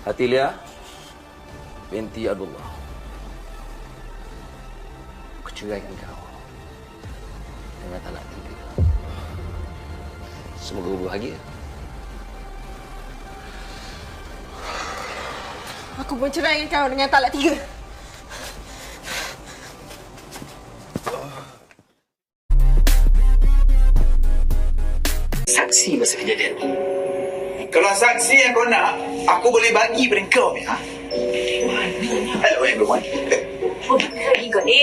Hatilia binti Abdullah, aku ceraikan kau dengan talak 3. Semoga bahagia. Aku pun ceraikan kau dengan talak 3. Saksi masa kejadian ni. Kalau saksi yang kau nak, aku boleh bagi pada kau ni. Hello everyone. Oh, lagi kau ni.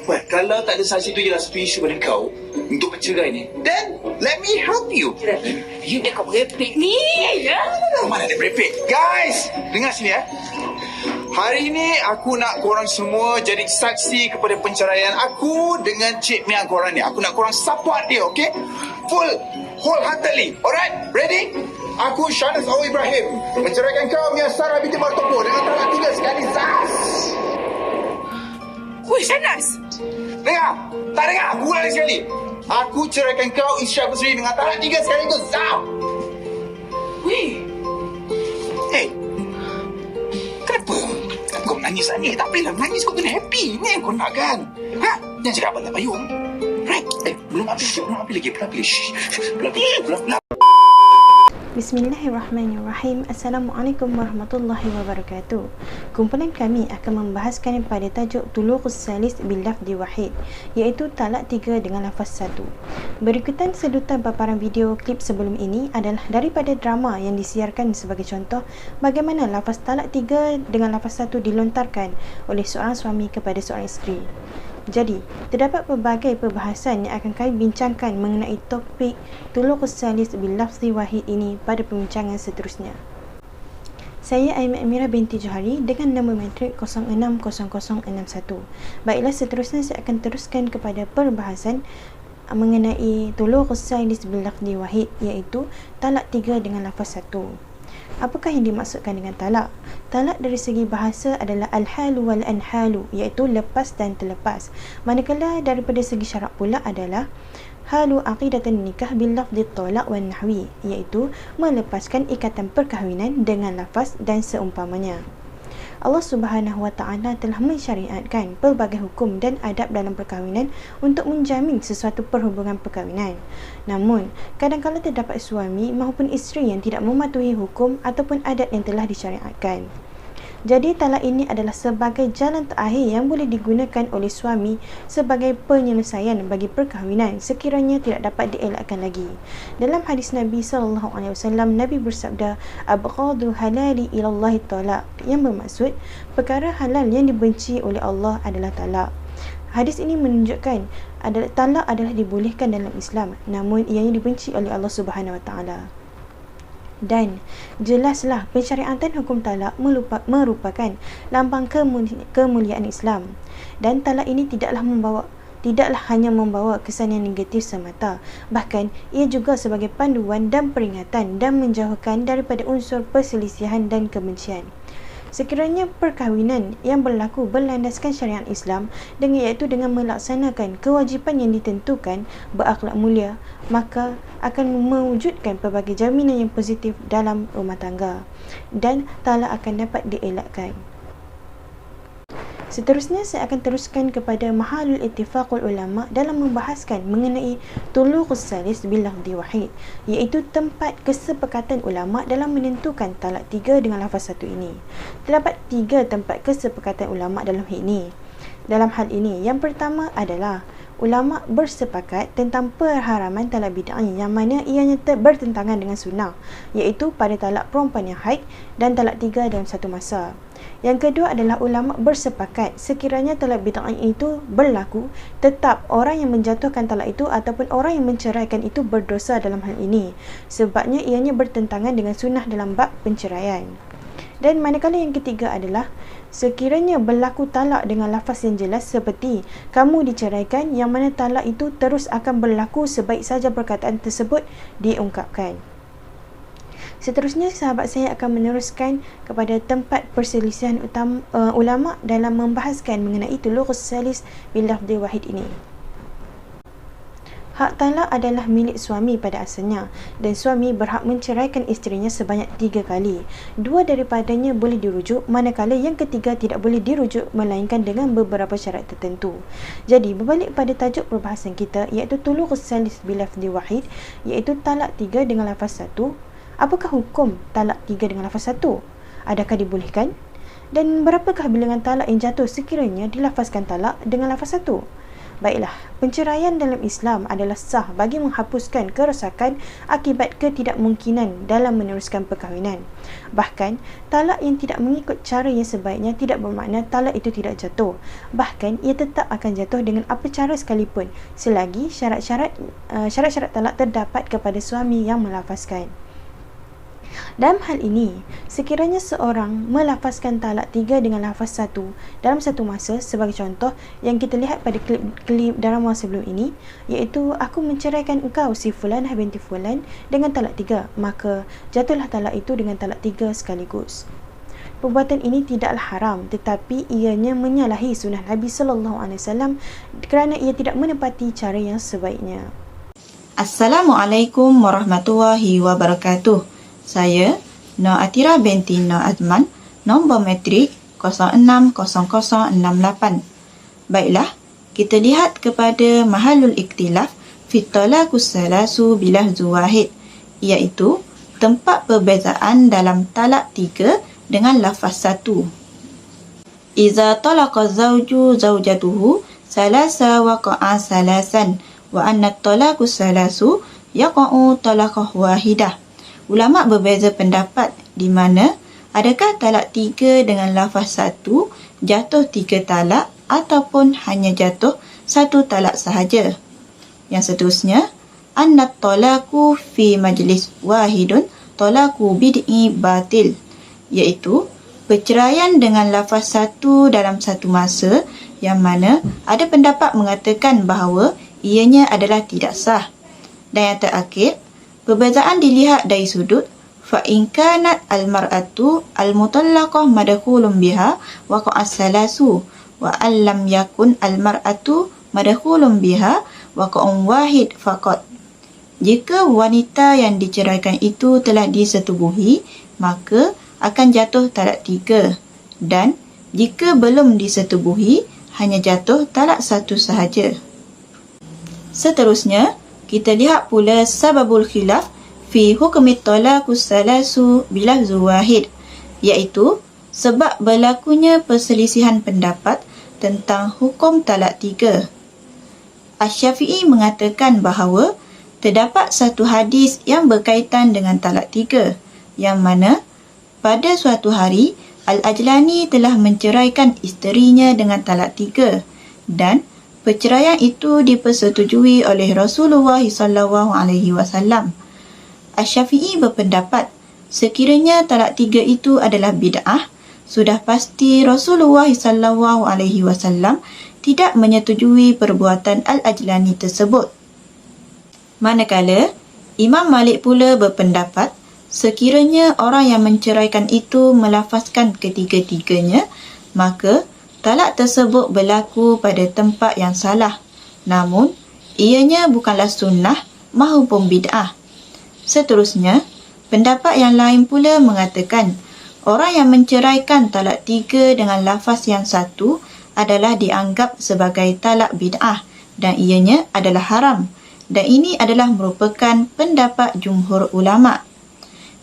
Well, kalau tak ada saksi tu jelas satu isu pada kau untuk bercerai ni, then let me help you. You dah kau merepek ni. Ya. Mana ada merepek? Guys, dengar sini ya. Hari ini aku nak korang semua jadi saksi kepada penceraian aku dengan Cik Mia korang ni. Aku nak korang support dia, okay? Wholeheartedly. Alright? Ready? Aku Shanas Awi Ibrahim menceraikan kau Mia Sarah binti Martopo dengan talak 3 sekali sas. Wih, Shanas. Dengar? Tak dengar? Aku ulang lagi sekali. Aku ceraikan kau Isya Busri dengan talak 3 sekali tu. Zap! Wih. Hey, kenapa kau menangis ni? Tak bolehlah menangis, kau kena happy. Ni yang kau nak kan? Ha? Jangan cakap abang tak payung. Right? Belum habis lagi. Belum. Bismillahirrahmanirrahim. Assalamualaikum warahmatullahi wabarakatuh. Kumpulan kami akan membahaskan pada tajuk Tuluqus Salis bil lafzi wahid, iaitu talak 3 dengan lafaz 1. Berikutan sedutan paparan video klip sebelum ini adalah daripada drama yang disiarkan sebagai contoh bagaimana lafaz talak 3 dengan lafaz 1 dilontarkan oleh seorang suami kepada seorang isteri. Jadi, terdapat pelbagai perbahasan yang akan kami bincangkan mengenai topik Tuluqus Salis bil lafzi wahid ini pada perbincangan seterusnya. Saya Aiman Amira binti Johari dengan nombor matrik 060061. Baiklah, seterusnya saya akan teruskan kepada perbahasan mengenai Tuluqus Salis bil lafzi wahid, iaitu talak 3 dengan lafaz 1. Apakah yang dimaksudkan dengan talak? Talak dari segi bahasa adalah al-halu wal-anhalu, iaitu lepas dan terlepas. Manakala daripada segi syarak pula adalah halu aqidatan nikah bil lafzi talaq wan nahwi, iaitu melepaskan ikatan perkahwinan dengan lafaz dan seumpamanya. Allah Subhanahu Wa Taala telah mensyariatkan pelbagai hukum dan adab dalam perkahwinan untuk menjamin sesuatu perhubungan perkahwinan. Namun, kadang-kadang terdapat suami maupun isteri yang tidak mematuhi hukum ataupun adab yang telah disyariatkan. Jadi, talak ini adalah sebagai jalan terakhir yang boleh digunakan oleh suami sebagai penyelesaian bagi perkahwinan sekiranya tidak dapat dielakkan lagi. Dalam hadis Nabi SAW, Nabi bersabda, "Abghadu halali ilallahi talak", yang bermaksud perkara halal yang dibenci oleh Allah adalah talak. Hadis ini menunjukkan talak adalah dibolehkan dalam Islam, namun ianya dibenci oleh Allah Subhanahu Wa Taala. Dan jelaslah pensyariatan hukum talak merupakan lambang kemuliaan Islam, dan talak ini tidaklah hanya membawa kesan yang negatif semata, bahkan ia juga sebagai panduan dan peringatan dan menjauhkan daripada unsur perselisihan dan kebencian. Sekiranya perkahwinan yang berlaku berlandaskan syariat Islam iaitu dengan melaksanakan kewajipan yang ditentukan, berakhlak mulia, maka akan mewujudkan pelbagai jaminan yang positif dalam rumah tangga dan talak akan dapat dielakkan. Seterusnya saya akan teruskan kepada mahalul ittifaqul ulama dalam membahaskan mengenai Tuluqus Salis bil lafzi wahid, iaitu tempat kesepakatan ulama dalam menentukan talak 3 dengan lafaz 1 ini. Terdapat 3 tempat kesepakatan ulama dalam hal ini. Yang pertama adalah ulama bersepakat tentang perharaman talak bid'ah yang mana ianya bertentangan dengan sunnah, iaitu pada talak perempuan yang haid dan talak 3 dalam satu masa. Yang kedua adalah ulama bersepakat sekiranya talak bid'ah itu berlaku, tetap orang yang menjatuhkan talak itu ataupun orang yang menceraikan itu berdosa dalam hal ini, sebabnya ianya bertentangan dengan sunnah dalam bab penceraian. Dan manakala yang ketiga adalah sekiranya berlaku talak dengan lafaz yang jelas seperti kamu diceraikan, yang mana talak itu terus akan berlaku sebaik saja perkataan tersebut diungkapkan. Seterusnya sahabat saya akan meneruskan kepada tempat perselisihan ulama dalam membahaskan mengenai Tuluqus Salis bil lafzi wahid ini. Hak talak adalah milik suami pada asalnya dan suami berhak menceraikan isterinya sebanyak 3 kali. 2 daripadanya boleh dirujuk, manakala yang ketiga tidak boleh dirujuk melainkan dengan beberapa syarat tertentu. Jadi berbalik pada tajuk perbahasan kita, iaitu tuluqus salis bilafzi wahid, iaitu talak 3 dengan lafaz 1. Apakah hukum talak 3 dengan lafaz 1? Adakah dibolehkan? Dan berapakah bilangan talak yang jatuh sekiranya dilafazkan talak dengan lafaz 1? Baiklah, penceraian dalam Islam adalah sah bagi menghapuskan kerosakan akibat ketidakmungkinan dalam meneruskan perkahwinan. Bahkan, talak yang tidak mengikut cara yang sebaiknya tidak bermakna talak itu tidak jatuh. Bahkan, ia tetap akan jatuh dengan apa cara sekalipun selagi syarat-syarat talak terdapat kepada suami yang melafazkan. Dalam hal ini, sekiranya seorang melafazkan talak 3 dengan lafaz 1 dalam satu masa, sebagai contoh yang kita lihat pada klip drama sebelum ini, iaitu aku menceraikan engkau si fulan binti fulan dengan talak 3, maka jatuhlah talak itu dengan talak 3 sekaligus. Perbuatan ini tidaklah haram, tetapi ianya menyalahi sunnah Nabi SAW kerana ia tidak menepati cara yang sebaiknya. Assalamualaikum warahmatullahi wabarakatuh. Saya, Nur Atira binti Nur Azman, nombor matrik 060068. Baiklah, kita lihat kepada mahalul iktilaf fi talaqus salasu bilafzi wahid, iaitu tempat perbezaan dalam talak 3 dengan lafaz 1. Iza talaqa zawju zawjatuhu salasa waqa'a salasan wa anna talaqus salasu yaqa'u talaqah wahidah. Ulama berbeza pendapat di mana adakah talak 3 dengan lafaz 1 jatuh 3 talak ataupun hanya jatuh 1 talak sahaja. Yang seterusnya, annat talaku fi majlis wahidun talaku bid'i batil, iaitu perceraian dengan lafaz 1 dalam satu masa yang mana ada pendapat mengatakan bahawa ianya adalah tidak sah. Dan yang terakhir, perbezaan dilihat dari sudut fa in kanat al-mar'atu al-mutallaqah madkhulun biha waqa'a salasu wa allam yakun al-mar'atu madkhulun biha waqa'un wahid faqat. Jika wanita yang diceraikan itu telah disetubuhi, maka akan jatuh talak 3, dan jika belum disetubuhi, hanya jatuh talak 1 sahaja. Seterusnya, kita lihat pula sababul khilaf fi hukmit talaqus salasu bilafzi wahid, iaitu sebab berlakunya perselisihan pendapat tentang hukum talak 3. Asy-Syafi'i mengatakan bahawa terdapat satu hadis yang berkaitan dengan talak 3, yang mana pada suatu hari Al-Ajlani telah menceraikan isterinya dengan talak 3 dan perceraian itu dipersetujui oleh Rasulullah SAW. Asy-Syafi'i berpendapat sekiranya talak 3 itu adalah bid'ah, sudah pasti Rasulullah SAW tidak menyetujui perbuatan Al-Ajlani tersebut. Manakala Imam Malik pula berpendapat sekiranya orang yang menceraikan itu melafazkan ketiga-tiganya, maka talak tersebut berlaku pada tempat yang salah, namun ianya bukanlah sunnah mahupun bid'ah. Seterusnya, pendapat yang lain pula mengatakan orang yang menceraikan talak 3 dengan lafaz yang satu adalah dianggap sebagai talak bid'ah dan ianya adalah haram, dan ini adalah merupakan pendapat jumhur ulama'.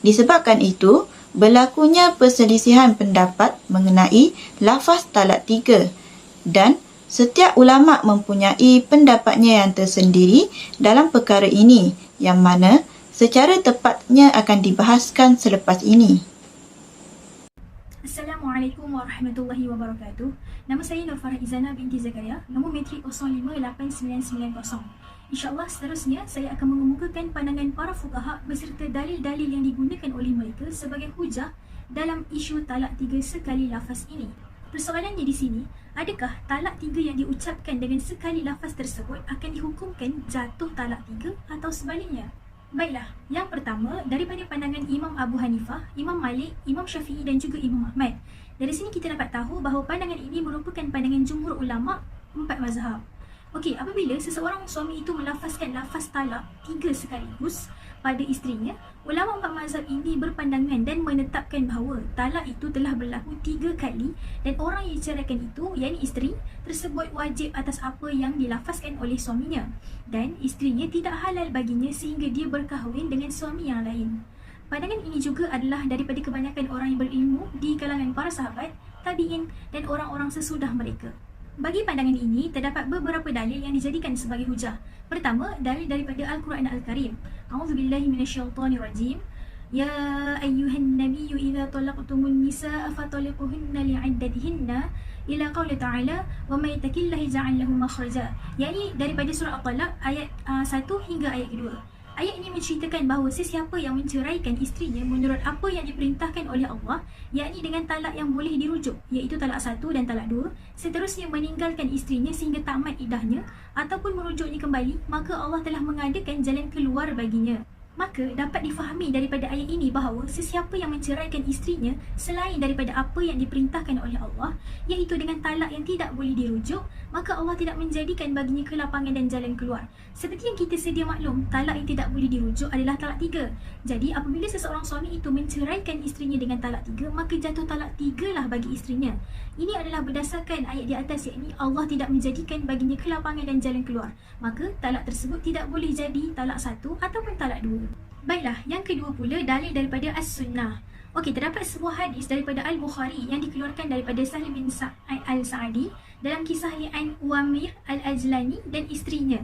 Disebabkan itu, berlakunya perselisihan pendapat mengenai lafaz talak 3 dan setiap ulama' mempunyai pendapatnya yang tersendiri dalam perkara ini, yang mana secara tepatnya akan dibahaskan selepas ini. Assalamualaikum warahmatullahi wabarakatuh. Nama saya Nur Farah Izana binti Zakaria, nombor matrik 058990. InsyaAllah seterusnya saya akan mengemukakan pandangan para fuqaha beserta dalil-dalil yang digunakan oleh mereka sebagai hujah dalam isu talak 3 sekali lafaz ini. Persoalannya di sini, adakah talak 3 yang diucapkan dengan sekali lafaz tersebut akan dihukumkan jatuh talak 3 atau sebaliknya? Baiklah, yang pertama daripada pandangan Imam Abu Hanifah, Imam Malik, Imam Syafi'i dan juga Imam Ahmad. Dari sini kita dapat tahu bahawa pandangan ini merupakan pandangan jumhur ulama' 4 mazhab. Okey, apabila seseorang suami itu melafazkan lafaz talak 3 sekaligus pada isterinya, ulama empat mazhab ini berpandangan dan menetapkan bahawa talak itu telah berlaku 3 kali dan orang yang diceraikan itu, yakni isteri, tersebut wajib atas apa yang dilafazkan oleh suaminya dan isterinya tidak halal baginya sehingga dia berkahwin dengan suami yang lain. Pandangan ini juga adalah daripada kebanyakan orang yang berilmu di kalangan para sahabat, tabi'in dan orang-orang sesudah mereka. Bagi pandangan ini, terdapat beberapa dalil yang dijadikan sebagai hujah. Pertama, dalil daripada Al-Quran Al-Karim. A'udzubillahi minasyaitonirrajim. Ya ayyuhan nabiyyu idza talaqtumun nisaa fataliquhunna li'iddatihinna ila qauli ta'ala wa may yattaqillahi ja'al lahu makhraja. Yani daripada surah At-Talaq ayat 1 hingga ayat kedua. Ayat ini menceritakan bahawa sesiapa yang menceraikan isterinya menurut apa yang diperintahkan oleh Allah, yakni dengan talak yang boleh dirujuk, iaitu talak 1 dan talak 2, seterusnya meninggalkan isterinya sehingga tamat iddahnya ataupun merujuknya kembali, maka Allah telah mengadakan jalan keluar baginya. Maka dapat difahami daripada ayat ini bahawa sesiapa yang menceraikan isterinya selain daripada apa yang diperintahkan oleh Allah, iaitu dengan talak yang tidak boleh dirujuk, maka Allah tidak menjadikan baginya kelapangan dan jalan keluar. Seperti yang kita sedia maklum, talak yang tidak boleh dirujuk adalah talak 3. Jadi apabila seseorang suami itu menceraikan isterinya dengan talak 3, maka jatuh talak 3 lah bagi isterinya. Ini adalah berdasarkan ayat di atas, yakni Allah tidak menjadikan baginya kelapangan dan jalan keluar. Maka talak tersebut tidak boleh jadi talak 1 ataupun talak 2. Baiklah, yang kedua pula dalil daripada As-Sunnah. Okey, terdapat sebuah hadis daripada Al-Bukhari yang dikeluarkan daripada Sahih bin Al-Sa'adi dalam kisah li'an Uwaimir Al-Ajlani dan isterinya.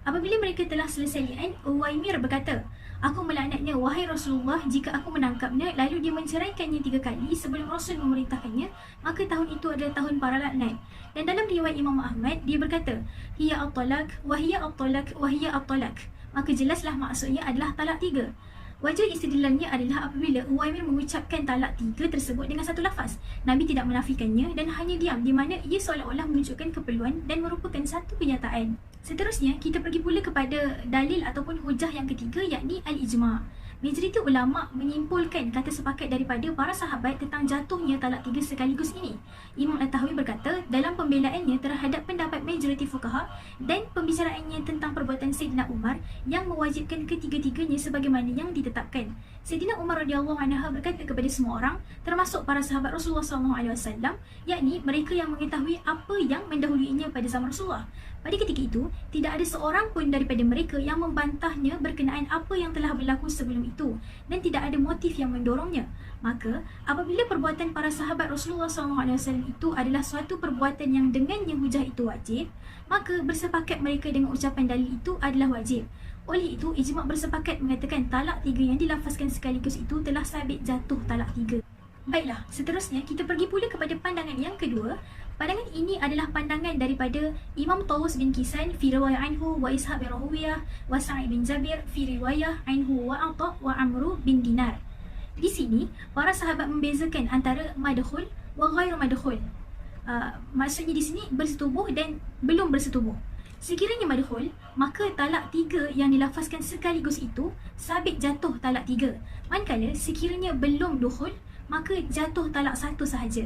Apabila mereka telah selesai li'an, Uwaimir berkata, "Aku melaknatnya, wahai Rasulullah, jika aku menangkapnya lalu dia menceraikannya 3 kali sebelum Rasul memerintahkannya, maka tahun itu adalah tahun para laknat." Dan dalam riwayat Imam Ahmad, dia berkata, "Hiya at-talaq, wa hiya at-talaq, wa hiya at-talaq." Maka jelaslah maksudnya adalah talak 3. Wajah istidlalnya adalah apabila Uwaimir mengucapkan talak 3 tersebut dengan satu lafaz. Nabi tidak menafikannya dan hanya diam, di mana ia seolah-olah menunjukkan keperluan dan merupakan satu kenyataan. Seterusnya, kita pergi pula kepada dalil ataupun hujah yang ketiga, yakni Al-Ijma'. Majoriti ulama' menyimpulkan kata sepakat daripada para sahabat tentang jatuhnya talak 3 sekaligus ini. Imam At-Tahawi berkata dalam pembelaannya terhadap pendapat majoriti fuqaha dan pembicaraannya tentang perbuatan Sayyidina Umar yang mewajibkan ketiga-tiganya sebagaimana yang ditetapkan. Sayyidina Umar radhiyallahu anhu berkata kepada semua orang, termasuk para sahabat Rasulullah SAW, yakni mereka yang mengetahui apa yang mendahuluinya pada zaman Rasulullah. Pada ketika itu, tidak ada seorang pun daripada mereka yang membantahnya berkenaan apa yang telah berlaku sebelum itu dan tidak ada motif yang mendorongnya. Maka, apabila perbuatan para sahabat Rasulullah SAW itu adalah suatu perbuatan yang dengannya hujah itu wajib, maka bersepakat mereka dengan ucapan dalil itu adalah wajib. Oleh itu, ijma' bersepakat mengatakan talak 3 yang dilafazkan sekaligus itu telah sabit jatuh talak 3. Baiklah, seterusnya kita pergi pula kepada pandangan yang kedua. Pandangan ini adalah pandangan daripada Imam Tawus bin Kisan fi riwayah anhu wa Ishaq bin Rahawiyah wa Sa'id bin Jabir fi riwayah anhu wa Atha wa Amru bin Dinar. Di sini, para sahabat membezakan antara madkhul wa ghairu madkhul. Maksudnya di sini bersetubuh dan belum bersetubuh. Sekiranya madkhul, maka talak 3 yang dilafazkan sekaligus itu sabit jatuh talak 3. Manakala sekiranya belum dukhul, maka jatuh talak 1 sahaja.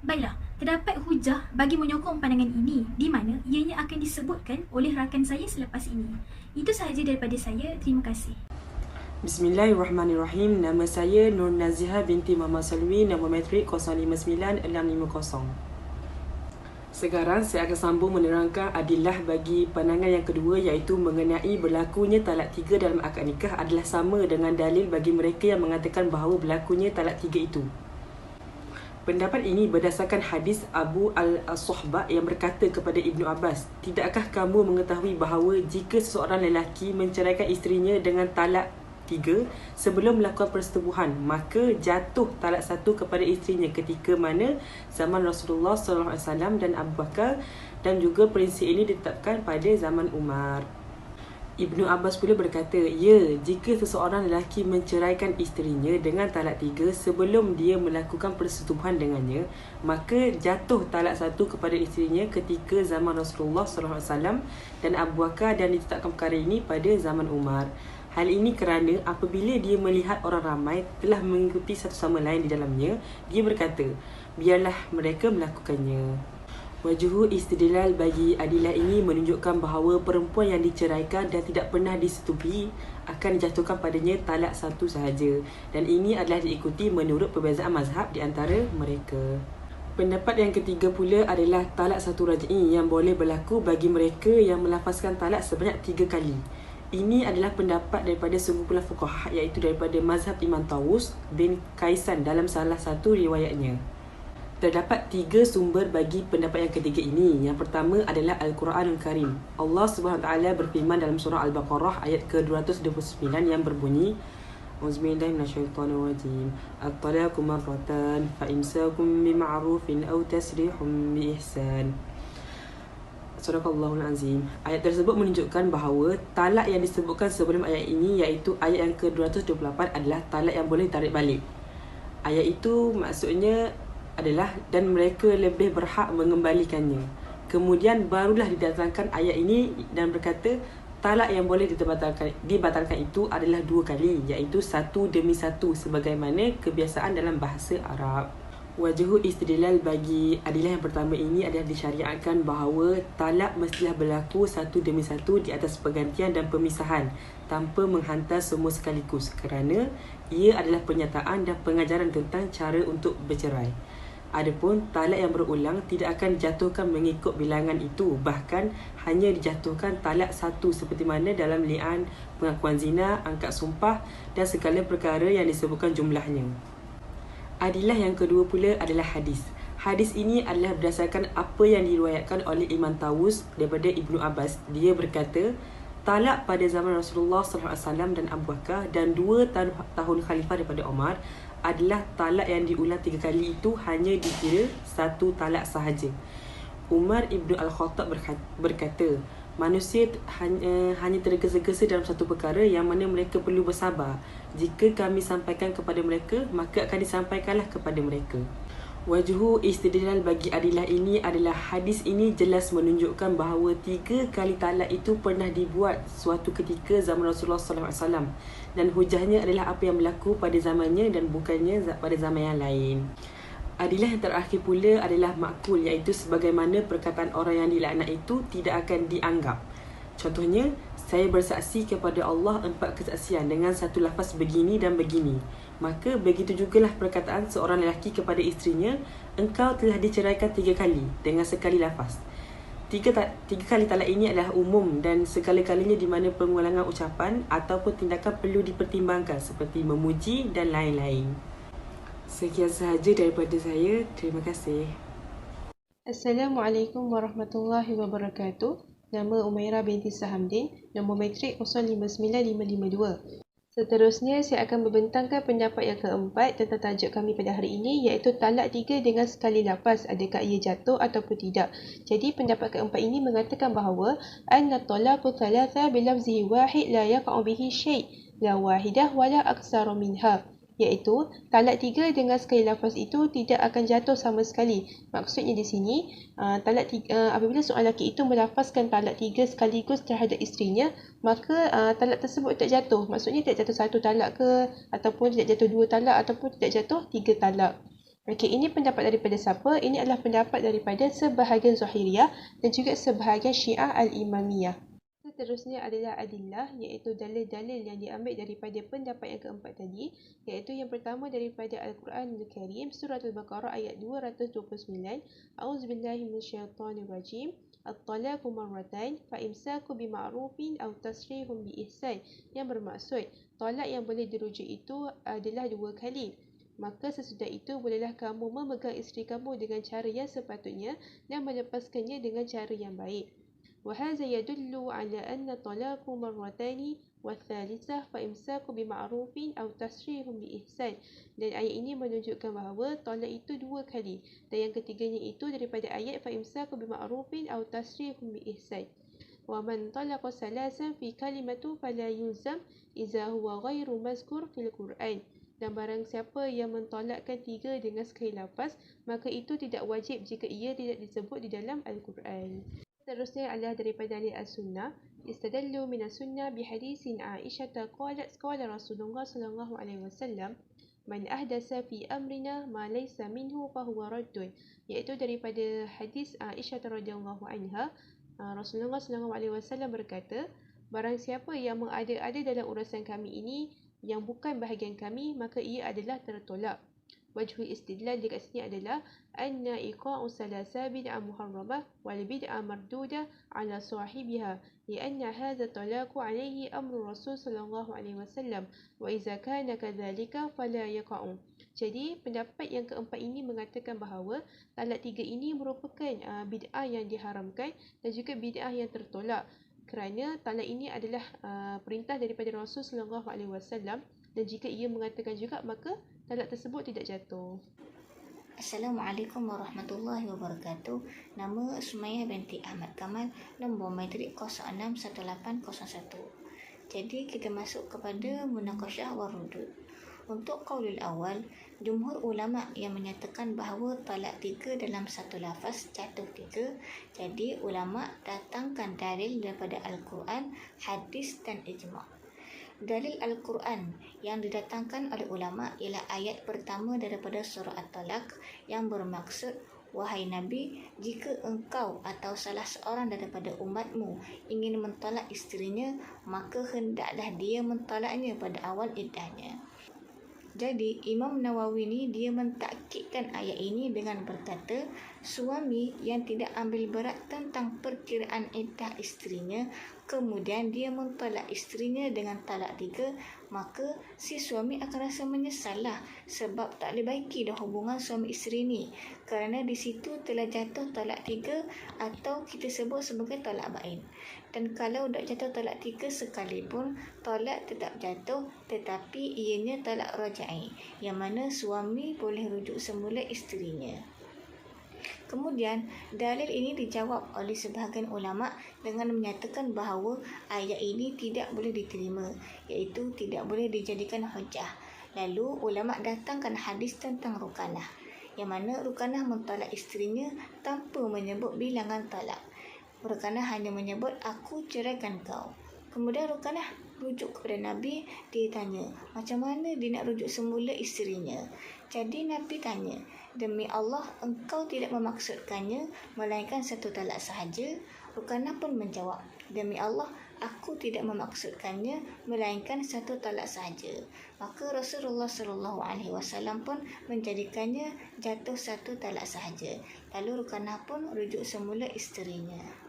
Baiklah, terdapat hujah bagi menyokong pandangan ini di mana ianya akan disebutkan oleh rakan saya selepas ini. Itu sahaja daripada saya. Terima kasih. Bismillahirrahmanirrahim. Nama saya Nur Naziha binti Muhammad Salwi, nombor matrik 059650. Sekarang saya akan sambung menerangkan adillah bagi pandangan yang kedua, iaitu mengenai berlakunya talak 3 dalam akad nikah adalah sama dengan dalil bagi mereka yang mengatakan bahawa berlakunya talak 3 itu. Pendapat ini berdasarkan hadis Abu Al-Suhbah yang berkata kepada Ibnu Abbas, "Tidakkah kamu mengetahui bahawa jika seseorang lelaki menceraikan isterinya dengan talak 3 sebelum melakukan persetubuhan, maka jatuh talak 1 kepada isterinya ketika mana zaman Rasulullah SAW dan Abu Bakar, dan juga prinsip ini ditetapkan pada zaman Umar." Ibnu Abbas pula berkata, "Ya, jika seseorang lelaki menceraikan isterinya dengan talak 3 sebelum dia melakukan persetubuhan dengannya, maka jatuh talak 1 kepada isterinya ketika zaman Rasulullah SAW dan Abu Bakar, dan ditetapkan perkara ini pada zaman Umar. Hal ini kerana apabila dia melihat orang ramai telah mengikuti satu sama lain di dalamnya, dia berkata, biarlah mereka melakukannya." Wajhu istidlal bagi adilah ini menunjukkan bahawa perempuan yang diceraikan dan tidak pernah disetubui akan dijatuhkan padanya talak satu sahaja, dan ini adalah diikuti menurut perbezaan mazhab di antara mereka. Pendapat yang ketiga pula adalah talak satu raj'i yang boleh berlaku bagi mereka yang melafazkan talak sebanyak 3 kali. Ini adalah pendapat daripada sekumpulan fuqaha, iaitu daripada mazhab Imam Tawus bin Kaisan dalam salah satu riwayatnya. Terdapat 3 sumber bagi pendapat yang ketiga ini. Yang pertama adalah Al-Quranul Karim. Allah SWT berfirman dalam surah Al-Baqarah ayat ke-229 yang berbunyi, Auzubillahiminasyaitanirrajim. At-talaqu marratan fa imsakum bima'rufin aw tasrihum biihsan. Sadaqallahul azim. Ayat tersebut menunjukkan bahawa talak yang disebutkan sebelum ayat ini, iaitu ayat yang ke-228, adalah talak yang boleh tarik balik. Ayat itu maksudnya adalah dan mereka lebih berhak mengembalikannya. Kemudian barulah didatangkan ayat ini dan berkata talak yang boleh dibatalkan itu adalah 2 kali, iaitu 1 demi 1 sebagaimana kebiasaan dalam bahasa Arab. Wajhu istidlal bagi adilah yang pertama ini adalah disyariatkan bahawa talak mestilah berlaku 1 demi 1 di atas pergantian dan pemisahan tanpa menghantar semua sekaligus, kerana ia adalah pernyataan dan pengajaran tentang cara untuk bercerai. Adapun talak yang berulang tidak akan dijatuhkan mengikut bilangan itu, bahkan hanya dijatuhkan talak 1 seperti mana dalam li'an, pengakuan zina, angkat sumpah dan segala perkara yang disebutkan jumlahnya. Adilah yang kedua pula adalah hadis. Hadis ini adalah berdasarkan apa yang diriwayatkan oleh Imam Tawus daripada Ibnu Abbas. Dia berkata, talak pada zaman Rasulullah SAW dan Abu Bakar dan 2 tahun khalifah daripada Umar adalah talak yang diulang 3 kali itu hanya dikira 1 talak sahaja. Umar Ibn Al-Khattab berkata, manusia hanya tergesa-gesa dalam satu perkara yang mana mereka perlu bersabar. Jika kami sampaikan kepada mereka, maka akan disampaikanlah kepada mereka. Wajhu istidlal bagi adilah ini adalah hadis ini jelas menunjukkan bahawa 3 kali talak itu pernah dibuat suatu ketika zaman Rasulullah SAW, dan hujahnya adalah apa yang berlaku pada zamannya dan bukannya pada zaman yang lain. Adilah yang terakhir pula adalah makul, iaitu sebagaimana perkataan orang yang dilaknat itu tidak akan dianggap. Contohnya, saya bersaksi kepada Allah 4 kesaksian dengan satu lafaz begini dan begini. Maka begitu jugalah perkataan seorang lelaki kepada isterinya, engkau telah diceraikan 3 kali dengan sekali lafaz. 3 kali talak ini adalah umum dan segala-galanya di mana pengulangan ucapan ataupun tindakan perlu dipertimbangkan seperti memuji dan lain-lain. Sekian sahaja daripada saya. Terima kasih. Assalamualaikum warahmatullahi wabarakatuh. Nama Umairah binti Sahamdin, nombor matrik 059552. Seterusnya, saya akan membentangkan pendapat yang keempat tentang tajuk kami pada hari ini, iaitu talak 3 dengan sekali lafaz, adakah ia jatuh ataupun tidak. Jadi, pendapat keempat ini mengatakan bahawa anna talaqu thalatha bilafzihi wahid la yaqa'u bihi syai' la wahidah wala aksaru minha. Iaitu, talak 3 dengan sekali lafaz itu tidak akan jatuh sama sekali. Maksudnya di sini, apabila seorang lelaki itu melafazkan talak 3 sekaligus terhadap isterinya, maka talak tersebut tak jatuh. Maksudnya tidak jatuh 1 talak ke, ataupun tidak jatuh 2 talak, ataupun tidak jatuh 3 talak. Okey, ini pendapat daripada siapa? Ini adalah pendapat daripada sebahagian Zahiriyah dan juga sebahagian Syiah Al-Imamiyah. Seterusnya adalah adillah, iaitu dalil-dalil yang diambil daripada pendapat yang keempat tadi, iaitu yang pertama daripada Al-Quranul Karim, surah Al-Baqarah ayat 229, A'udzubillahi minasyaitonirrajim, At-talaqu marratain fa imsaku bima'rufin aw tasrihum biihsan, yang bermaksud talak yang boleh dirujuk itu adalah 2 kali. Maka sesudah itu bolehlah kamu memegang isteri kamu dengan cara yang sepatutnya dan melepaskannya dengan cara yang baik. وهذا يدل على أن الطلاق مرتين والثالثة فإمساك بمعروف أو تسريح بإحسان. Dan ayat ini menunjukkan bahawa talak itu 2 kali, dan yang ketiganya itu daripada ayat فإمساك بمعروف أو تسريح بإحسان. ومن طلق ثلاثا في كلمة فلا يلزم إذا هو غير مذكور في القرآن. Dan barang siapa yang mentolakkan 3 dengan sekali lafaz, maka itu tidak wajib jika ia tidak disebut di dalam Al-Quran. Seterusnya adalah daripada dalil as-sunnah. Istadallu min as-sunnah bihadisin Aisyah qalat qala Rasulullah sallallahu alaihi wasallam man ahdasa fi amrina ma laysa minhu fahuwa raddun, iaitu daripada hadis Aisyah radhiyallahu anha, Rasulullah SAW berkata, barang siapa yang mengada-ada dalam urusan kami ini yang bukan bahagian kami, maka ia adalah tertolak. Wajhul istidlal dekat sini adalah anna iqa'u salasa bid'ah muharramah wal bid'ah mardudah ala sahibiha lianna hadha talaku alaihi amru Rasul sallallahu alaihi wasallam wa idza kana kadzalika fala yaqa'u. Jadi pendapat yang keempat ini mengatakan bahawa talak 3 ini merupakan bid'ah yang diharamkan dan juga bid'ah yang tertolak, kerana talak ini adalah perintah daripada Rasul sallallahu alaihi wasallam, dan jika ia mengatakan juga maka talak tersebut tidak jatuh. Assalamualaikum warahmatullahi wabarakatuh. Nama Sumayyah binti Ahmad Kamal, nombor matrik 061801. Jadi kita masuk kepada munaqasyah warudud. Untuk qaulul awal, jumhur ulama yang menyatakan bahawa talak 3 dalam satu lafaz jatuh 3. Jadi ulama datangkan dalil daripada Al-Quran, hadis dan ijma'. Dalil Al-Quran yang didatangkan oleh ulama ialah ayat pertama daripada surah At-Talaq yang bermaksud, wahai Nabi, jika engkau atau salah seorang daripada umatmu ingin mentolak isterinya, maka hendaklah dia mentolaknya pada awal iddahnya. Jadi Imam Nawawi ni dia mentakkidkan ayat ini dengan berkata, suami yang tidak ambil berat tentang perkiraan iddah isterinya, kemudian dia mentolak isterinya dengan talak 3, maka si suami akan rasa menyesal lah, sebab tak dibaiki dah hubungan suami isteri ni, kerana di situ telah jatuh talak 3 atau kita sebut sebagai talak bain. Dan kalau dah jatuh talak 3 sekalipun, talak tetap jatuh, tetapi ianya talak rajai, yang mana suami boleh rujuk semula isterinya. Kemudian, dalil ini dijawab oleh sebahagian ulama dengan menyatakan bahawa ayat ini tidak boleh diterima, iaitu tidak boleh dijadikan hujah. Lalu, ulama datangkan hadis tentang Rukanah, yang mana Rukanah mentolak isterinya tanpa menyebut bilangan talak. Rukanah hanya menyebut, aku ceraikan kau. Kemudian Rukanah rujuk kepada Nabi, dia tanya, macam mana dia nak rujuk semula isterinya? Jadi Nabi tanya, demi Allah, engkau tidak memaksudkannya, melainkan satu talak sahaja? Rukanah pun menjawab, demi Allah, aku tidak memaksudkannya, melainkan satu talak sahaja. Maka Rasulullah SAW pun menjadikannya jatuh satu talak sahaja. Lalu Rukanah pun rujuk semula isterinya.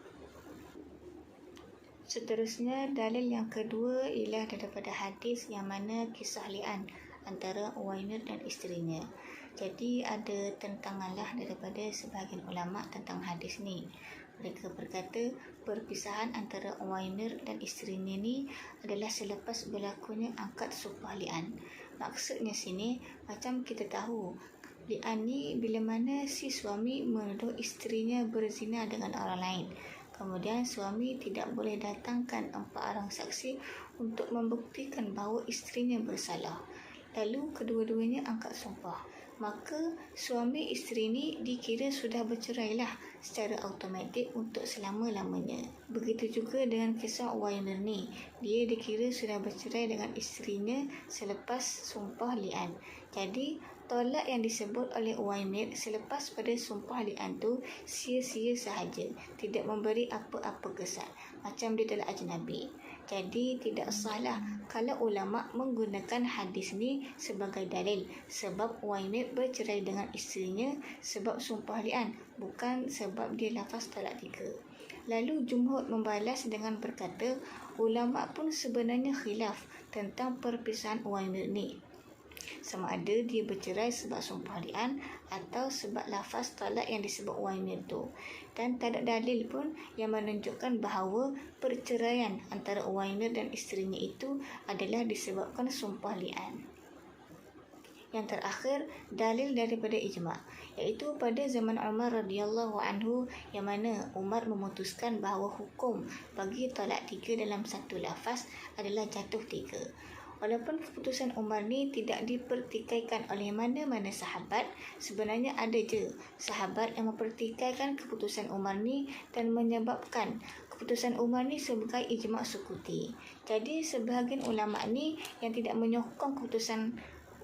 Seterusnya, dalil yang kedua ialah daripada hadis yang mana kisah li'an antara Uwaimir dan isterinya. Jadi ada tentanganlah daripada sebahagian ulama tentang hadis ni. Mereka berkata perpisahan antara Uwaimir dan isterinya ni adalah selepas berlakunya akad sumpah li'an. Maksudnya sini, macam kita tahu, li'an ni bila mana si suami menuduh isterinya berzina dengan orang lain. Kemudian suami tidak boleh datangkan 4 orang saksi untuk membuktikan bahawa isterinya bersalah. Lalu kedua-duanya angkat sumpah. Maka suami isteri ni dikira sudah bercerai lah secara automatik untuk selama-lamanya. Begitu juga dengan kisah Uwaimir ni. Dia dikira sudah bercerai dengan isterinya selepas sumpah li'an. Jadi tolak yang disebut oleh Uwaimir selepas pada sumpah li'an tu sia-sia sahaja, tidak memberi apa-apa kesan, macam dia telah ajnabi. Jadi tidak salah kalau ulama menggunakan hadis ni sebagai dalil, sebab Uwaimir bercerai dengan isterinya sebab sumpah li'an, bukan sebab dia lafaz talak 3. Lalu jumhur membalas dengan berkata, ulama pun sebenarnya khilaf tentang perpisahan Uwaimir ni, sama ada dia bercerai sebab sumpah li'an atau sebab lafaz talak yang disebut Uwaimir tu. Dan tak ada dalil pun yang menunjukkan bahawa perceraian antara Uwaimir dan isterinya itu adalah disebabkan sumpah li'an. Yang terakhir, dalil daripada ijma', iaitu pada zaman Umar radhiyallahu anhu, yang mana Umar memutuskan bahawa hukum bagi talak 3 dalam satu lafaz adalah jatuh 3. Walaupun keputusan Umar ni tidak dipertikaikan oleh mana-mana sahabat, sebenarnya ada je sahabat yang mempertikaikan keputusan Umar ni dan menyebabkan keputusan Umar ni sebagai ijma' sukuti. Jadi sebahagian ulama ni yang tidak menyokong keputusan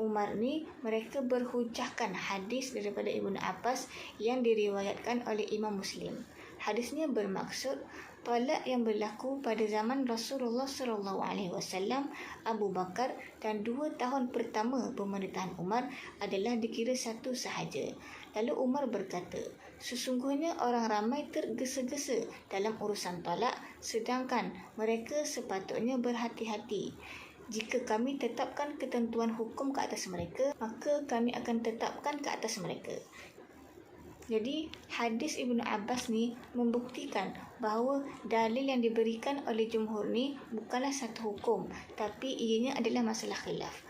Umar ni mereka berhujahkan hadis daripada Ibnu Abbas yang diriwayatkan oleh Imam Muslim. Hadisnya bermaksud talak yang berlaku pada zaman Rasulullah SAW, Abu Bakar dan 2 tahun pertama pemerintahan Umar adalah dikira satu sahaja. Lalu Umar berkata, sesungguhnya orang ramai tergesa-gesa dalam urusan talak, sedangkan mereka sepatutnya berhati-hati. Jika kami tetapkan ketentuan hukum ke atas mereka, maka kami akan tetapkan ke atas mereka. Jadi, hadis Ibnu Abbas ni membuktikan bahawa dalil yang diberikan oleh jumhur ni bukanlah satu hukum, tapi ianya adalah masalah khilaf.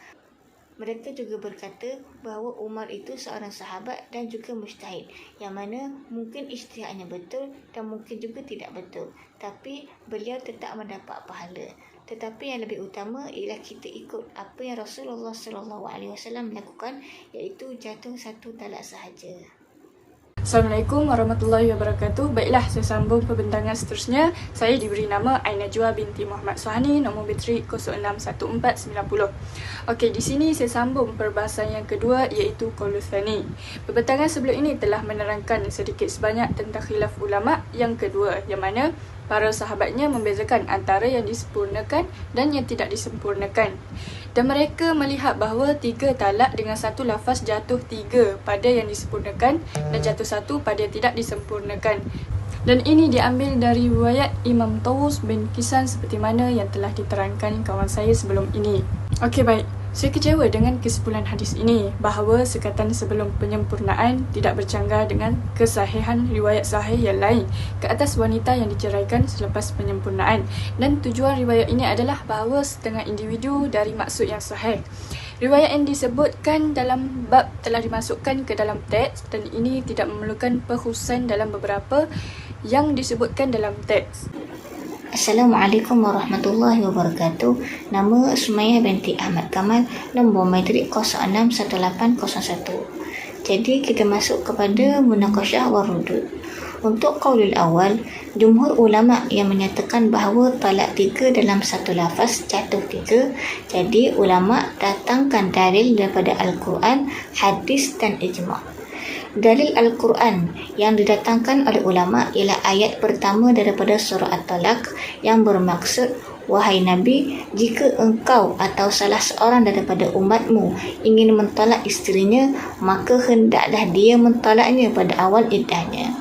Mereka juga berkata bahawa Umar itu seorang sahabat dan juga mujtahid, yang mana mungkin ijtihadnya betul dan mungkin juga tidak betul, tapi beliau tetap mendapat pahala. Tetapi yang lebih utama ialah kita ikut apa yang Rasulullah SAW melakukan, iaitu jatuh satu talak sahaja. Assalamualaikum warahmatullahi wabarakatuh. Baiklah, saya sambung pembentangan seterusnya. Saya diberi nama Ainajwa binti Muhammad Suhani, nombor bateri 061490. Okey, di sini saya sambung perbahasan yang kedua, iaitu qaulus tsani. Pembentangan sebelum ini telah menerangkan sedikit sebanyak tentang khilaf ulama yang kedua, yang mana para sahabatnya membezakan antara yang disempurnakan dan yang tidak disempurnakan. Dan mereka melihat bahawa 3 talak dengan satu lafaz jatuh 3 pada yang disempurnakan dan jatuh 1 pada yang tidak disempurnakan. Dan ini diambil dari riwayat Imam Tawus bin Kisan seperti mana yang telah diterangkan kawan saya sebelum ini. Okey, baik. Saya kecewa dengan kesimpulan hadis ini bahawa sekatan sebelum penyempurnaan tidak bercanggah dengan kesahihan riwayat sahih yang lain ke atas wanita yang diceraikan selepas penyempurnaan, dan tujuan riwayat ini adalah bahawa setengah individu dari maksud yang sahih. Riwayat yang disebutkan dalam bab telah dimasukkan ke dalam teks dan ini tidak memerlukan perkhususan dalam beberapa yang disebutkan dalam teks. Assalamualaikum warahmatullahi wabarakatuh. Nama Sumayyah binti Ahmad Kamal, nombor matrik 061801. Jadi kita masuk kepada munaqasyah warudud. Untuk qaulul awal, jumhur ulama yang menyatakan bahawa talak 3 dalam satu lafaz jatuh 3. Jadi ulama datangkan dalil daripada Al-Quran, hadis dan ijma'. Dalil Al-Quran yang didatangkan oleh ulama ialah ayat pertama daripada surah At-Talaq yang bermaksud, wahai Nabi, jika engkau atau salah seorang daripada umatmu ingin mentalak isterinya, maka hendaklah dia mentalaknya pada awal iddahnya.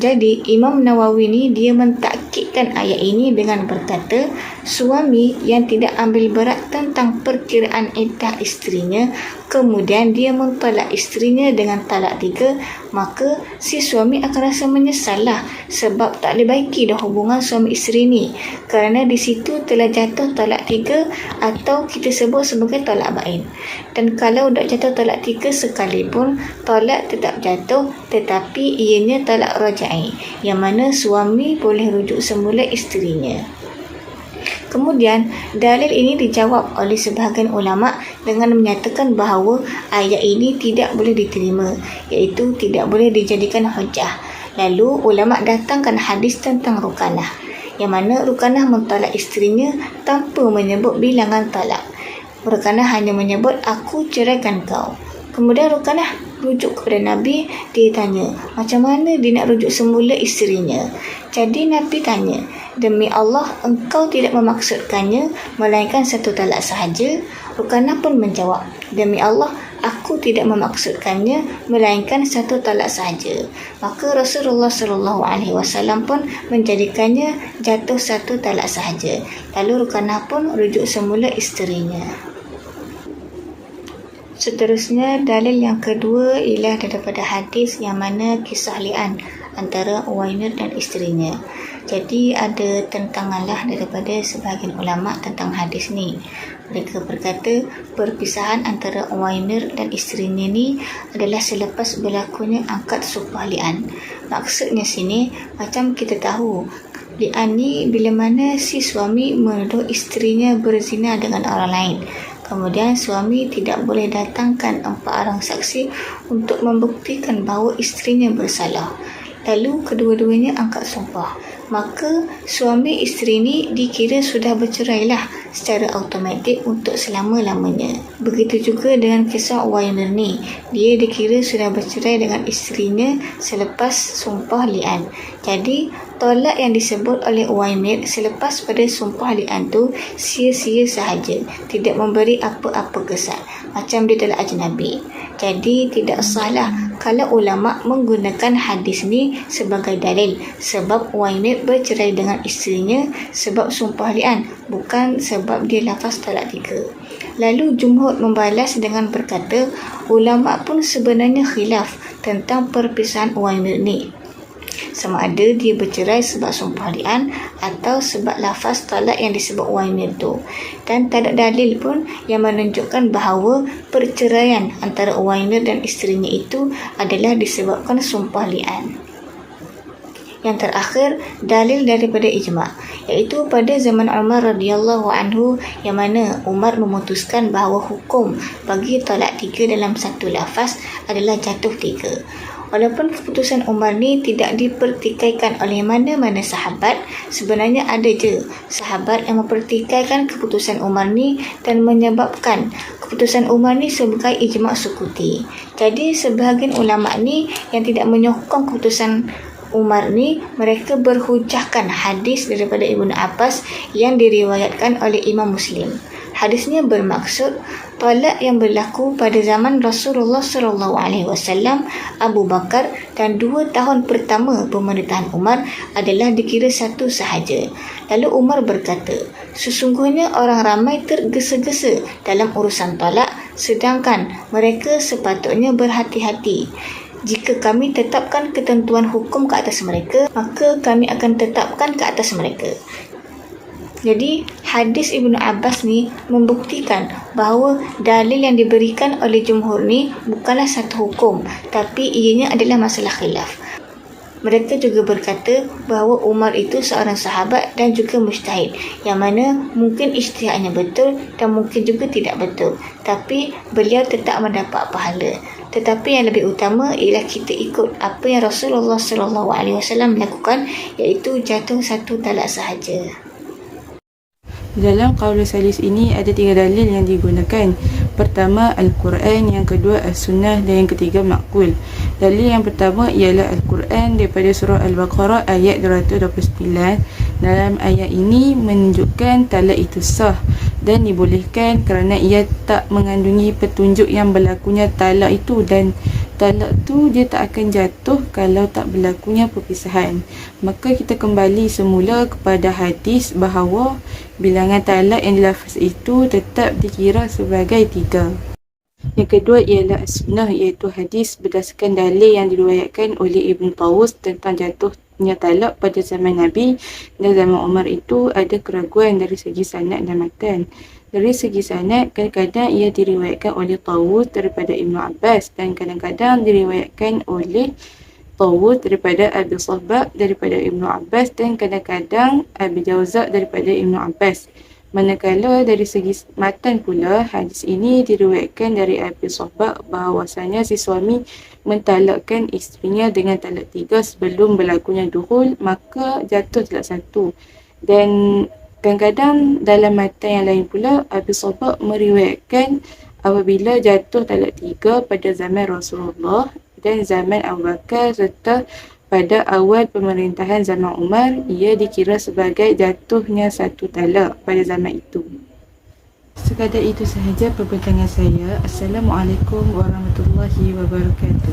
Jadi Imam Nawawi ni dia mentakkidkan ayat ini dengan berkata, suami yang tidak ambil berat tentang perkiraan iddah isterinya, kemudian dia mentalak isterinya dengan talak 3, maka si suami akan rasa menyesal lah, sebab tak dibaiki dah hubungan suami isteri ni, kerana di situ telah jatuh talak 3 atau kita sebut sebagai talak bain. Dan kalau dah jatuh talak 3 sekalipun, talak tetap jatuh, tetapi ianya talak rajai, yang mana suami boleh rujuk semula isterinya. Kemudian, dalil ini dijawab oleh sebahagian ulama dengan menyatakan bahawa ayat ini tidak boleh diterima, iaitu tidak boleh dijadikan hujah. Lalu, ulama datangkan hadis tentang Rukanah, yang mana Rukanah mentalak isterinya tanpa menyebut bilangan talak. Rukanah hanya menyebut, aku ceraikan kau. Kemudian Rukanah rujuk kepada Nabi, dia tanya, macam mana dia nak rujuk semula isterinya? Jadi Nabi tanya, demi Allah, engkau tidak memaksudkannya, melainkan satu talak sahaja? Rukanah pun menjawab, demi Allah, aku tidak memaksudkannya, melainkan satu talak sahaja. Maka Rasulullah SAW pun menjadikannya jatuh satu talak sahaja. Lalu Rukanah pun rujuk semula isterinya. Seterusnya, dalil yang kedua ialah daripada hadis yang mana kisah li'an antara Uwainir dan isterinya. Jadi ada tentanganlah daripada sebahagian ulama tentang hadis ni. Mereka berkata perpisahan antara Uwainir dan isterinya ni adalah selepas berlakunya akad sumpah li'an. Maksudnya sini, macam kita tahu, li'an ni bila mana si suami menuduh isterinya berzina dengan orang lain. Kemudian suami tidak boleh datangkan 4 orang saksi untuk membuktikan bahawa isterinya bersalah. Lalu kedua-duanya angkat sumpah. Maka suami isteri ni dikira sudah bercerai lah, secara automatik untuk selama-lamanya. Begitu juga dengan kisah Uwaimir ni. Dia dikira sudah bercerai dengan isterinya selepas sumpah li'an. Jadi, tolak yang disebut oleh Uwaimir selepas pada sumpah li'an tu sia-sia sahaja, tidak memberi apa-apa kesan, macam dia telah ajnabi. Jadi tidak salah kalau ulama menggunakan hadis ni sebagai dalil, sebab Uwaimir bercerai dengan isterinya sebab sumpah li'an, bukan sebab dia lafaz talak 3. Lalu jumhur membalas dengan berkata, ulama pun sebenarnya khilaf tentang perpisahan Uwaimir ni, sama ada dia bercerai sebab sumpah li'an atau sebab lafaz talak yang disebut Uwaimir tu. Dan tak ada dalil pun yang menunjukkan bahawa perceraian antara Uwaimir dan isterinya itu adalah disebabkan sumpah li'an. Yang terakhir, dalil daripada ijma', iaitu pada zaman Umar radhiyallahu anhu, yang mana Umar memutuskan bahawa hukum bagi talak 3 dalam satu lafaz adalah jatuh 3. Walaupun keputusan Umar ni tidak dipertikaikan oleh mana-mana sahabat, sebenarnya ada je sahabat yang mempertikaikan keputusan Umar ni dan menyebabkan keputusan Umar ni sebagai ijma' sukuti. Jadi sebahagian ulama' ni yang tidak menyokong keputusan Umar ni, mereka berhujahkan hadis daripada Ibnu Abbas yang diriwayatkan oleh Imam Muslim. Hadisnya bermaksud talak yang berlaku pada zaman Rasulullah SAW, Abu Bakar dan 2 tahun pertama pemerintahan Umar adalah dikira satu sahaja. Lalu Umar berkata, sesungguhnya orang ramai tergesa-gesa dalam urusan talak, sedangkan mereka sepatutnya berhati-hati. Jika kami tetapkan ketentuan hukum ke atas mereka, maka kami akan tetapkan ke atas mereka. Jadi, hadis Ibnu Abbas ni membuktikan bahawa dalil yang diberikan oleh jumhur ni bukanlah satu hukum, tapi ianya adalah masalah khilaf. Mereka juga berkata bahawa Umar itu seorang sahabat dan juga mujtahid, yang mana mungkin ijtihadnya betul dan mungkin juga tidak betul, tapi beliau tetap mendapat pahala. Tetapi yang lebih utama ialah kita ikut apa yang Rasulullah SAW lakukan, iaitu jatuh satu talak sahaja. Dalam qaul salis ini ada 3 dalil yang digunakan. Pertama Al-Quran, yang kedua As-Sunnah dan yang ketiga Maqul. Dalil yang pertama ialah Al-Quran daripada surah Al-Baqarah ayat 229. Dalam ayat ini menunjukkan talak itu sah dan dibolehkan kerana ia tak mengandungi petunjuk yang berlakunya talak itu, dan talak tu dia tak akan jatuh kalau tak berlakunya perpisahan. Maka kita kembali semula kepada hadis bahawa bilangan talak yang dilafaz itu tetap dikira sebagai 3. Yang kedua ialah As-Sunnah, iaitu hadis berdasarkan dalil yang diriwayatkan oleh Ibn Tawus tentang jatuhnya talak pada zaman Nabi dan zaman Umar itu ada keraguan dari segi sanad dan matan. Dari segi sanad, kadang-kadang ia diriwayatkan oleh Tawus daripada Ibnu Abbas dan kadang-kadang diriwayatkan oleh Tawus daripada Abi Sahbah daripada Ibnu Abbas dan kadang-kadang Abi Jawza daripada Ibnu Abbas. Manakala dari segi matan pula, hadis ini diriwayatkan dari Abi Sahbah bahawasanya si suami mentalakkan isterinya dengan talak 3 sebelum berlakunya dukhul, maka jatuh talak 1. Dan kadang-kadang dalam matan yang lain pula, Abi Sahbah meriwayatkan apabila jatuh talak 3 pada zaman Rasulullah dan zaman Abu Bakar serta pada awal pemerintahan zaman Umar, ia dikira sebagai jatuhnya satu talak pada zaman itu. Sekadar itu sahaja perbincangan saya. Assalamualaikum warahmatullahi wabarakatuh.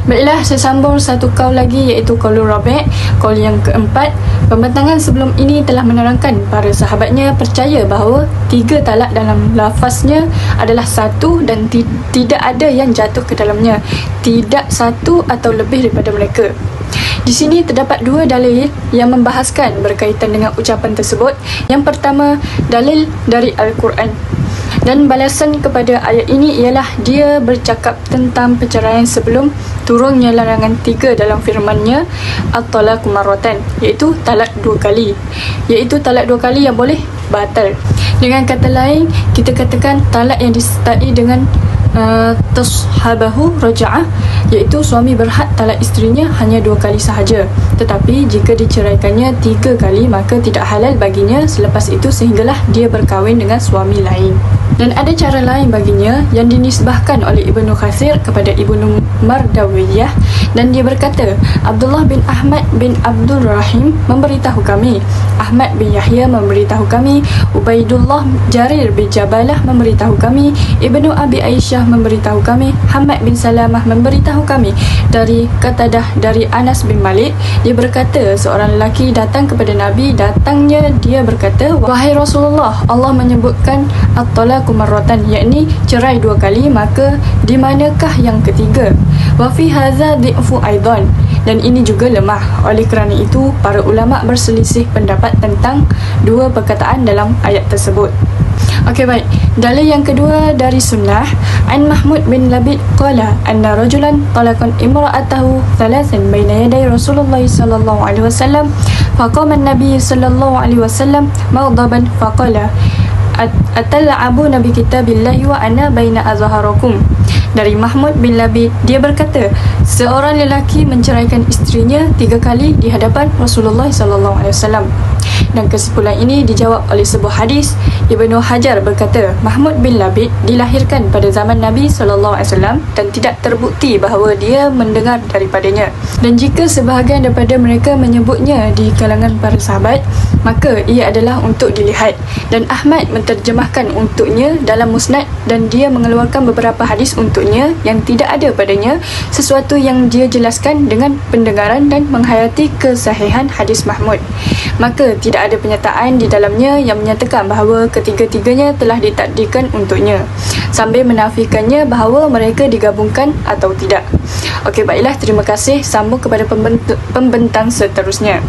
Baiklah, saya sambung satu kaul lagi, iaitu kaulur Rabi'. Kaul yang keempat, pembentangan sebelum ini telah menerangkan para sahabatnya percaya bahawa 3 talak dalam lafaznya adalah satu dan tidak ada yang jatuh ke dalamnya, tidak satu atau lebih daripada mereka. Di sini terdapat 2 dalil yang membahaskan berkaitan dengan ucapan tersebut. Yang pertama, dalil dari Al-Quran. Dan balasan kepada ayat ini ialah dia bercakap tentang perceraian sebelum turunnya larangan 3 dalam firman-Nya At-Talaqu marratan, iaitu talak 2 kali. Iaitu talak 2 kali yang boleh batal. Dengan kata lain, kita katakan talak yang disertai dengan tashabahu raja'ah, iaitu suami berhak talak isterinya hanya 2 kali sahaja. Tetapi jika diceraikannya 3 kali, maka tidak halal baginya selepas itu sehinggalah dia berkahwin dengan suami lain. Dan ada cara lain baginya yang dinisbahkan oleh Ibnu Katsir kepada Ibnu Mardawiyah, dan dia berkata, Abdullah bin Ahmad bin Abdul Rahim memberitahu kami, Ahmad bin Yahya memberitahu kami, Ubaidullah Jarir bin Jabalah memberitahu kami, Ibnu Abi Aisyah memberitahu kami, Hamad bin Salamah memberitahu kami dari Qatadah dari Anas bin Malik. Dia berkata, seorang lelaki datang kepada Nabi. Datangnya dia berkata, wahai Rasulullah, Allah menyebutkan at-talaqu marratan, yakni cerai 2 kali, maka di manakah yang ketiga? Wa fi hadza dhi'fu aidan, dan ini juga lemah. Oleh kerana itu, para ulama berselisih pendapat tentang 2 perkataan dalam ayat tersebut. Okey, baik. Dalil yang kedua dari sunnah, an Mahmud bin Labid qala anna rajulan talaqan imra'atahu thalathan baina yaday Rasulullah sallallahu alaihi wasallam, faqama an-nabi sallallahu alaihi wasallam maghdaban faqala atal'abuna bi kitabillahi wa ana baina azharakum. Dari Mahmud bin Labid, dia berkata, seorang lelaki menceraikan isterinya 3 kali di hadapan Rasulullah sallallahu alaihi wasallam. Dan kesimpulan ini dijawab oleh sebuah hadis. Ibnu Hajar berkata, Mahmud bin Labid dilahirkan pada zaman Nabi sallallahu alaihi wasallam dan tidak terbukti bahawa dia mendengar daripadanya. Dan jika sebahagian daripada mereka menyebutnya di kalangan para sahabat, maka ia adalah untuk dilihat. Dan Ahmad menterjemahkan untuknya dalam Musnad, dan dia mengeluarkan beberapa hadis untuknya yang tidak ada padanya, sesuatu yang dia jelaskan dengan pendengaran dan menghayati kesahihan hadis Mahmud. Maka tidak ada penyataan di dalamnya yang menyatakan bahawa ketiga-tiganya telah ditakdirkan untuknya, sambil menafikannya bahawa mereka digabungkan atau tidak. Okey, baiklah, terima kasih. Sambung kepada pembentang seterusnya.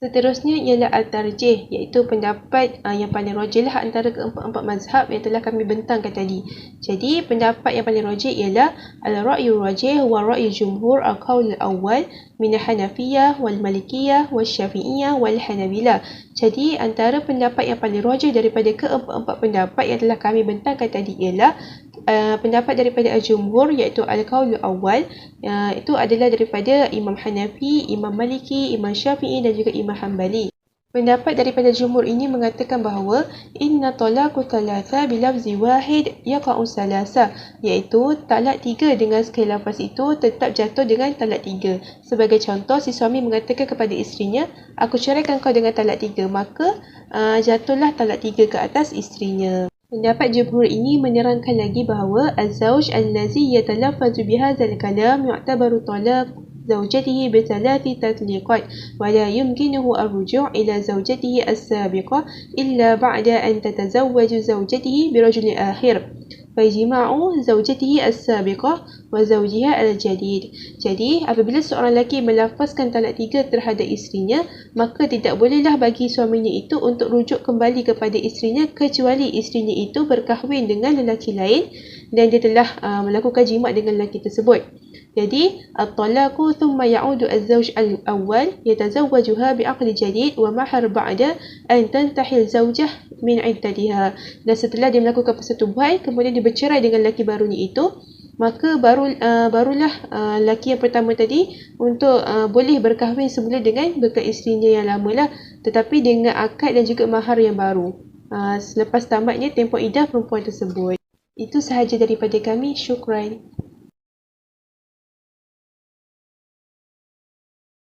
Seterusnya ialah al-tarjih, iaitu pendapat yang paling rajih lah antara keempat-empat mazhab yang telah kami bentangkan tadi. Jadi pendapat yang paling rajih ialah al-ra'yu rajih wa ra'yu jumhur al-qaul al-awwal min al-Hanafiyah wal Malikiyah wal Syafi'iyah wal Hanabilah. Jadi antara pendapat yang paling rajih daripada keempat-empat pendapat yang telah kami bentangkan tadi ialah pendapat daripada al-jumhur, iaitu al-qaul awal, itu adalah daripada Imam Hanafi, Imam Maliki, Imam Syafi'i dan juga Imam Hanbali. Pendapat daripada jumhur ini mengatakan bahawa inna talaqu thalatha bilafzi wahid yaqa'u salasa, iaitu talak 3 dengan sekali lafaz itu tetap jatuh dengan talak 3. Sebagai contoh, si suami mengatakan kepada isterinya, aku ceraikan kau dengan talak 3, maka jatuhlah talak 3 ke atas isterinya. Pendapat jumhur ini menerangkan lagi bahawa az-zawj allazi yatalaffazu bihadzal kalam yu'tabaru talaq zawjatihi bi thalathi tatliqat wa la yumkinuhu ar-ruju' ila zawjatihi as-sabiqah illa ba'da an tatazawwaju zawjatihi bi rajulin akhir fa ijma'u zawjatihi as-sabiqah wa zawjiha al-jadid. Jadi apabila seorang lelaki melafazkan talak 3 terhadap isterinya, maka tidak bolehlah bagi suaminya itu untuk rujuk kembali kepada isterinya kecuali isterinya itu berkahwin dengan lelaki lain dan dia telah melakukan jima' dengan lelaki tersebut. Jadi at-talaqu thumma ya'udu az-zawj al-awwal yatazawwajuha bi'aqli jadid wa mahar ba'da an tantahil zawjah min 'iddatiha. Dan setelah dia melakukan persetubuhan, kemudian dia bercerai dengan lelaki barunya itu, maka barulah lelaki yang pertama tadi untuk boleh berkahwin semula dengan bekas isterinya yang lama lah, tetapi dengan akad dan juga mahar yang baru selepas tamatnya tempoh iddah perempuan tersebut. Itu sahaja daripada kami. Syukran.